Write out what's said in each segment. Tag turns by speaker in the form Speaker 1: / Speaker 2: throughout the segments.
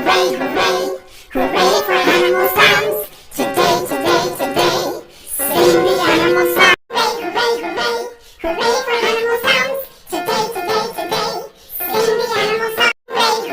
Speaker 1: hooray, hooray, hooray for animal sounds. Today, today, today, sing the animal sound. Hooray, hooray, hooray, hooray for animal sounds. Today, today, today, sing the animal sound. Hooray,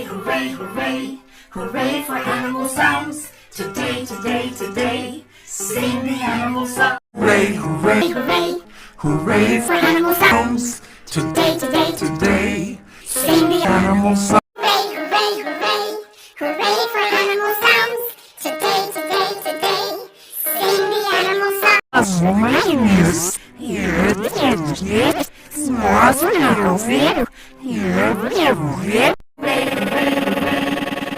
Speaker 1: hooray, hooray, hooray for animal sounds. Today, today, today, sing the animal sound.
Speaker 2: Hooray, hooray, hooray, hooray for animal sounds. Today, today, today, sing the animal sound.
Speaker 3: Hooray, hooray,
Speaker 1: Hooray,
Speaker 3: hooray
Speaker 1: for animal sounds.
Speaker 3: Today,
Speaker 1: Today,
Speaker 3: today,
Speaker 1: sing the
Speaker 3: animal sounds.
Speaker 1: hooray, hooray, hooray, hooray for animal sounds. Today, today, today, sing the animal sounds.
Speaker 3: Yes,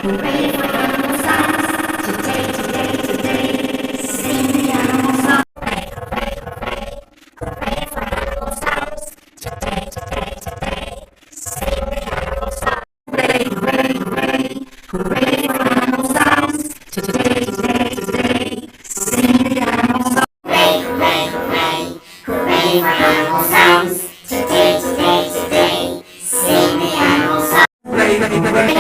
Speaker 2: Hooray for animal sounds. Today, today, today, sing the animal sound. Hooray for animal sounds. Today, today, today, sing the animal sound. Hooray, hooray, hooray, hooray for animal sounds. Today, today, today, sing the animal sound.
Speaker 1: Hooray, hooray, hooray, hooray for animal sounds. Today, today, today, sing the animal sounds.
Speaker 3: hooray, hooray,